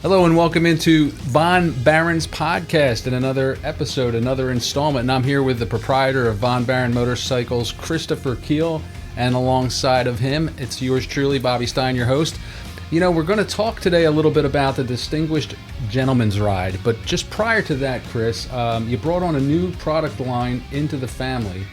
Hello and welcome into Vombaronspodcast and another episode, another installment. And I'm here with the proprietor of Von Baron Motorcycles, Chris Kehl, and alongside of him, it's yours truly, Bobby Stein, your host. You know, we're going to talk today a little bit about the Distinguished Gentleman's Ride, but just prior to that, Chris, you brought on a new product line into the family,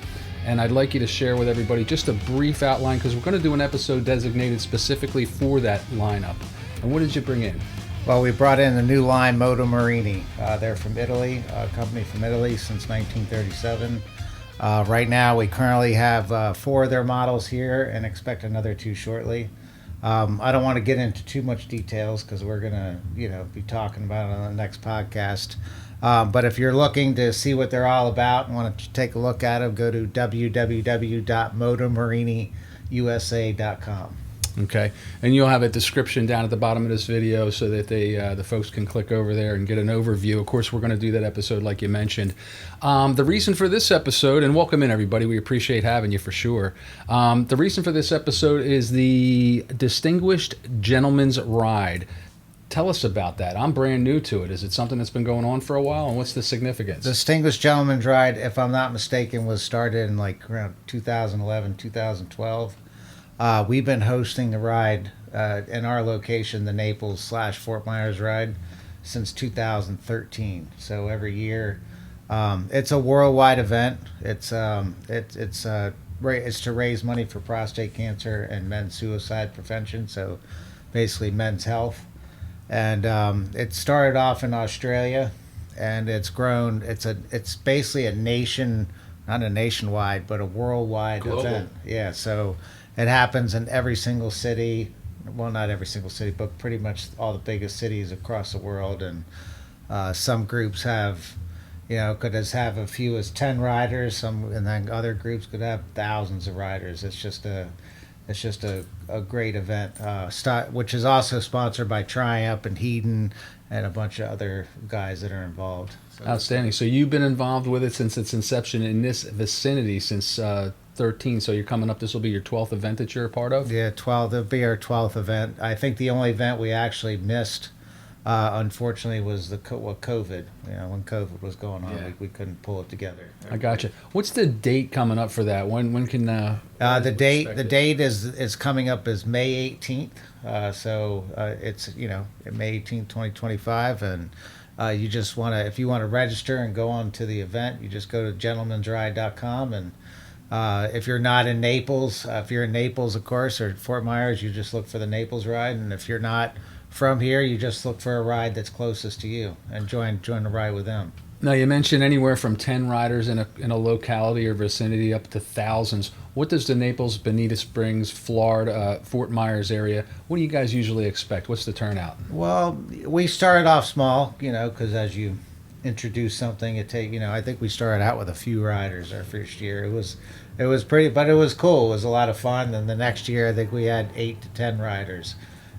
and I'd like you to share with everybody just a brief outline, because we're going to do an episode designated specifically for that lineup. And what did you bring in? Well, we brought in the new line Moto Morini. They're from Italy, a company from Italy since 1937. Right now, we currently have 4 of their models here and expect another 2 shortly. I don't want to get into too much details because we're going to, be talking about it on the next podcast. But if you're looking to see what they're all about and want to take a look at them, go to www.motomorinIusa.com. Okay, and you'll have a description down at the bottom of this video so that the folks can click over there and get an overview. Of course, we're going to do that episode like you mentioned. The reason for this episode, and welcome in everybody, we appreciate having you for sure. The reason for this episode is the Distinguished Gentleman's Ride. Tell us about that. I'm brand new to it. Is it something that's been going on for a while, and what's the significance? Distinguished Gentleman's Ride, if I'm not mistaken, was started in around 2011, 2012. We've been hosting the ride in our location, the Naples/Fort Myers ride, since 2013. So every year, it's a worldwide event. It's to raise money for prostate cancer and men's suicide prevention. So basically, men's health. And it started off in Australia, and it's grown. It's basically a not a nationwide, but a worldwide Global event. Yeah. So it happens in every single city. Well, not every single city, but pretty much all the biggest cities across the world. And some groups have, could have as few as 10 riders. And then other groups could have thousands of riders. It's just a great event, which is also sponsored by Triumph and Hedon and a bunch of other guys that are involved. So outstanding. So you've been involved with it since its inception in this vicinity since 13. So you're coming up. This will be your 12th event that you're a part of. Yeah, 12. It'll be our 12th event. I think the only event we actually missed, unfortunately, was COVID. When COVID was going on, yeah. we couldn't pull it together. I gotcha. What's the date coming up for that? When can the date is coming up as May 18th. So it's May 18th, 2025, and you just if you want to register and go on to the event, you just go to gentleman'sride.com. And if you're not in Naples, if you're in Naples, of course, or Fort Myers, you just look for the Naples ride. And if you're not from here, you just look for a ride that's closest to you and join the ride with them. Now, you mentioned anywhere from 10 riders in a locality or vicinity up to thousands. What does the Naples, Bonita Springs, Florida, Fort Myers area, what do you guys usually expect? What's the turnout? Well, we started off small, because as you introduce something, I think we started out with a few riders our first year. It was pretty, but it was cool. It was a lot of fun. And the next year, I think we had 8 to 10 riders.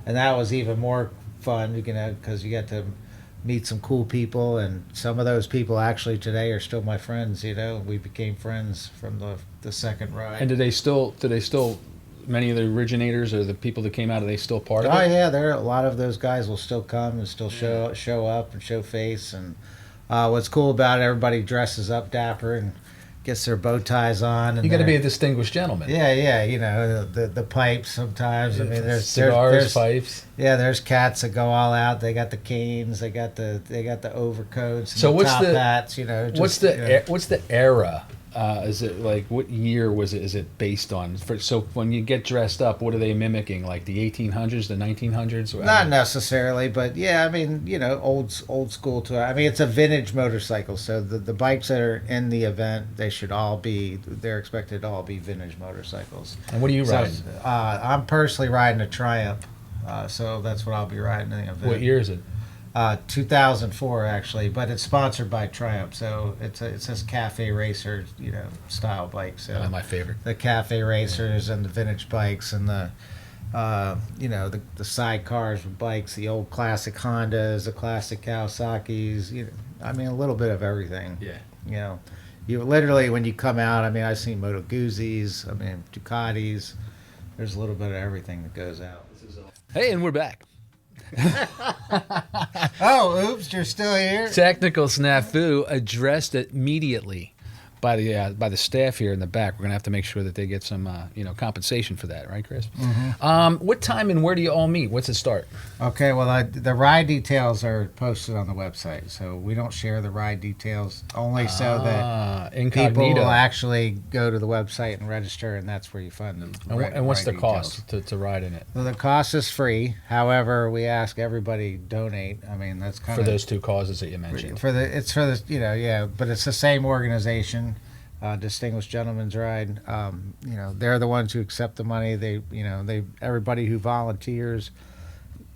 And that was even more fun, because you get to meet some cool people, and some of those people actually today are still my friends. We became friends from the second ride. And do they still many of the originators or the people that came out, are they still part of it? Oh yeah, a lot of those guys will still come and still show up and show face. And what's cool about it, everybody dresses up dapper and gets their bow ties on. And you got to be a distinguished gentleman. Yeah. The pipes sometimes. I mean, there's cigars, pipes. Yeah, there's cats that go all out. They got the canes. They got the overcoats. And so the top hats. What's the era? Is it what year was it? Is it based on? So when you get dressed up, what are they mimicking? Like the 1800s, the 1900s? Not necessarily, but yeah, I mean, old school to. I mean, it's a vintage motorcycle, so the bikes that are in the event, they're expected to all be vintage motorcycles. And what are you riding? I'm personally riding a Triumph, so that's what I'll be riding in the event. What year is it? 2004 actually, but it's sponsored by Triumph, so it says Cafe Racer, style bike. So my favorite. The Cafe Racers and the vintage bikes and the sidecars with bikes, the old classic Hondas, the classic Kawasaki's. I mean, a little bit of everything. Yeah. You literally, when you come out, I mean, I've seen Moto Guzzi's, I mean, Ducatis. There's a little bit of everything that goes out. Hey, and we're back. Oh, oops, you're still here. Technical snafu addressed immediately by the staff here in the back. We're gonna have to make sure that they get some compensation for that, right, Chris? Mm-hmm. What time and where do you all meet? What's it start? Okay, well, the ride details are posted on the website, so we don't share the ride details only so that incognito. people will actually go to the website and register, and that's where you find them. And what's the cost to ride in it? Well, the cost is free. However, we ask everybody donate. I mean, that's kind for of those two causes that you mentioned. But it's the same organization. Distinguished Gentlemen's Ride. They're the ones who accept the money. Everybody who volunteers,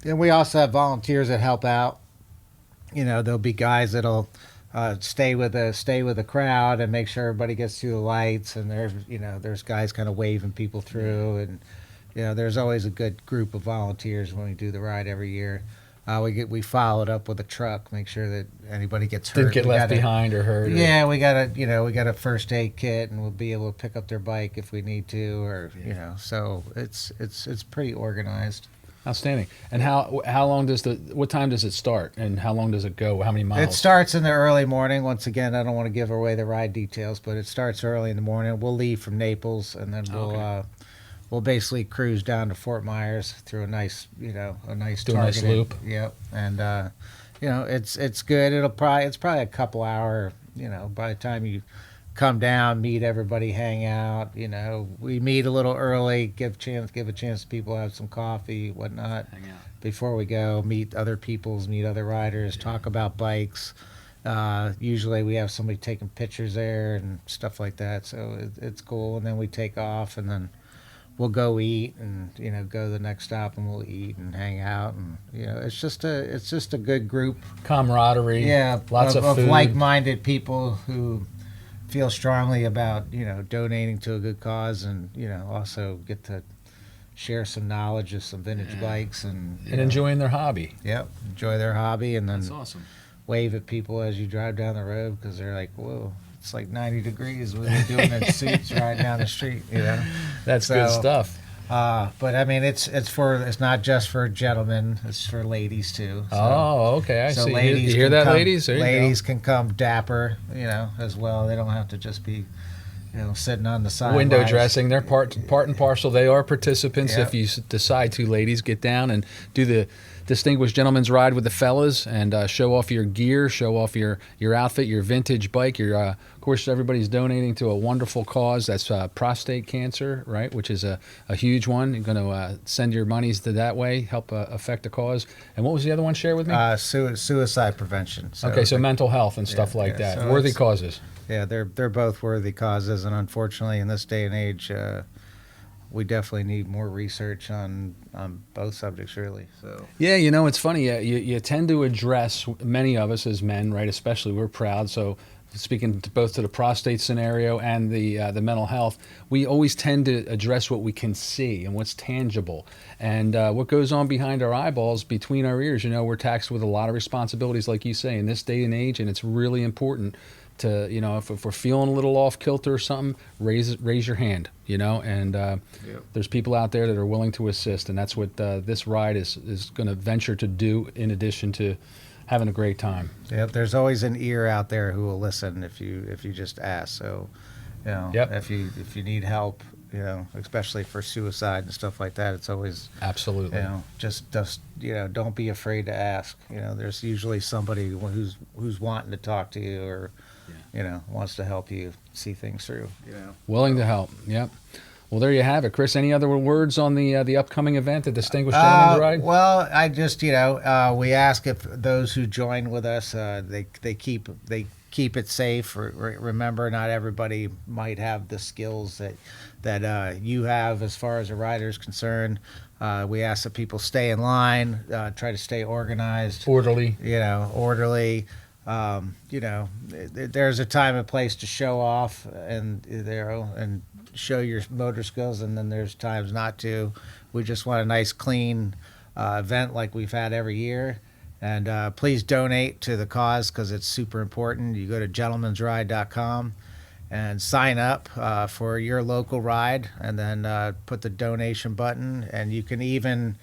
and we also have volunteers that help out. There'll be guys that'll stay with the crowd and make sure everybody gets through the lights, and there's guys kind of waving people through, and there's always a good group of volunteers when we do the ride every year. We follow it up with a truck, make sure that anybody gets hurt. Didn't get left behind or hurt. Yeah, we got a first aid kit, and we'll be able to pick up their bike if we need to, so it's pretty organized. Outstanding. And what time does it start, and how long does it go? How many miles? It starts in the early morning. Once again, I don't want to give away the ride details, but it starts early in the morning. We'll leave from Naples, and then we'll basically cruise down to Fort Myers through a nice loop. Yep, and it's good. It's probably a couple hour. By the time you come down, meet everybody, hang out. We meet a little early, give a chance to people to have some coffee, whatnot. Hang out before we go. Meet other riders, talk about bikes. Usually we have somebody taking pictures there and stuff like that. So it's cool, and then we take off, and then we'll go eat, and go to the next stop, and we'll eat and hang out, and it's just a good group, camaraderie. Yeah, lots of food. Like-minded people who feel strongly about donating to a good cause, and also get to share some knowledge of some vintage bikes and enjoying their hobby. Yep, enjoy their hobby, and then that's awesome. Wave at people as you drive down the road, because they're like, whoa. It's like 90 degrees. We're doing in suits riding down the street, That's good stuff. But I mean, it's not just for gentlemen. It's for ladies too. So, okay. I see. Ladies, you hear that, ladies? There ladies can come dapper, as well. They don't have to just be, sitting on the side. Window dressing. They're part and parcel. They are participants. Yep. If you decide to, ladies, get down and do the Distinguished Gentleman's Ride with the fellas, and show off your gear, show off your outfit, your vintage bike. Of course, everybody's donating to a wonderful cause. That's prostate cancer, right? Which is a huge one. You're going to send your monies to that way, help affect the cause. And what was the other one? Share with me. Suicide prevention. So mental health and stuff like that. So worthy causes. Yeah, they're both worthy causes, and unfortunately, in this day and age, we definitely need more research on both subjects, really. So yeah, it's funny. You tend to address, many of us as men, right? Especially, we're proud. So speaking both to the prostate scenario and the mental health, we always tend to address what we can see and what's tangible, and what goes on behind our eyeballs, between our ears. We're taxed with a lot of responsibilities, like you say, in this day and age, and it's really important to, if we're feeling a little off kilter or something, raise your hand, and yep. There's people out there that are willing to assist, and that's what this ride is going to venture to do, in addition to having a great time. Yep, there's always an ear out there who will listen if you just ask. So, yep. if you need help, especially for suicide and stuff like that, it's always absolutely. Just don't be afraid to ask. There's usually somebody who's wanting to talk to you, or wants to help you see things through. Willing to help. Yep. Well, there you have it, Chris. Any other words on the upcoming event, the Distinguished Gentleman's Ride? Well, I just we ask if those who join with us, they keep it safe. Remember, not everybody might have the skills that you have as far as a rider is concerned. We ask that people stay in line, try to stay organized, orderly. Orderly. There's a time and place to show off and show your motor skills, and then there's times not to. We just want a nice, clean event like we've had every year. And please donate to the cause, because it's super important. You go to gentlemansride.com and sign up for your local ride, and then put the donation button. And you can even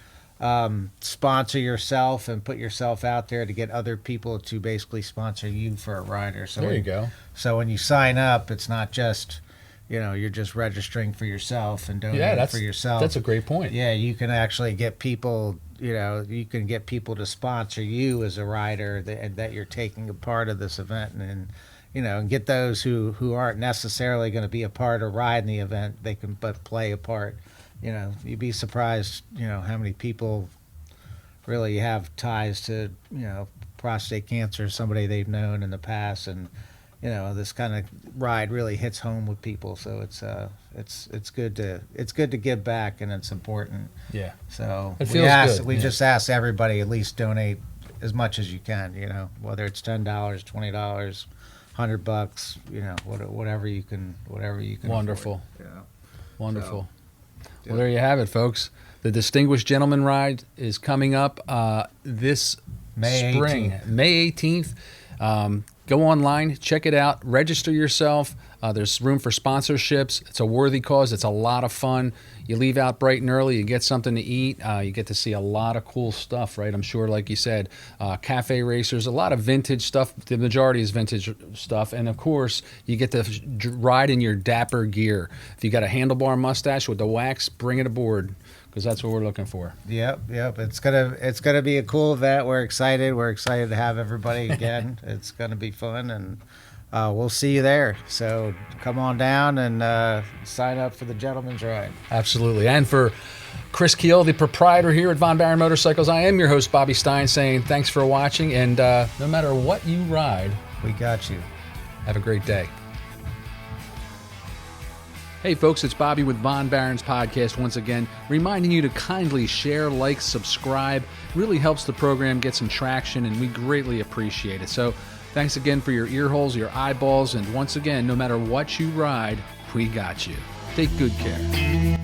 sponsor yourself and put yourself out there to get other people to basically sponsor you for a rider. So There you go. So when you sign up, it's not just, you're just registering for yourself and donating for yourself. That's a great point. Yeah, you can actually get people, you can get people to sponsor you as a rider that you're taking a part of this event, and get those who aren't necessarily going to be a part of riding the event, they can but play a part. You'd be surprised, how many people really have ties to, prostate cancer, somebody they've known in the past, and this kind of ride really hits home with people. So it's good to give back, and it's important. Yeah. So it feels good. We just ask everybody at least donate as much as you can. Whether it's $10, $20, $100, whatever you can. Wonderful. Afford. Yeah. Wonderful. So, well, there you have it, folks. The Distinguished Gentleman Ride is coming up this May spring, 18th. May 18th. Go online, check it out, register yourself. There's room for sponsorships. It's a worthy cause. It's a lot of fun. You leave out bright and early. You get something to eat. You get to see a lot of cool stuff, right? I'm sure, like you said, cafe racers, a lot of vintage stuff. The majority is vintage stuff. And, of course, you get to ride in your dapper gear. If you got a handlebar mustache with the wax, bring it aboard, because that's what we're looking for. Yep. It's gonna be a cool event. We're excited. We're excited to have everybody again. It's gonna be fun, and we'll see you there. So come on down and sign up for the Gentleman's Ride. Absolutely. And for Chris Kehl, the proprietor here at Von Baron Motorcycles, I am your host, Bobby Stein, saying thanks for watching. And no matter what you ride, we got you. Have a great day. Hey folks, it's Bobby with Von Baron's Podcast once again, reminding you to kindly share, like, subscribe. It really helps the program get some traction, and we greatly appreciate it. So thanks again for your ear holes, your eyeballs, and once again, no matter what you ride, we got you. Take good care.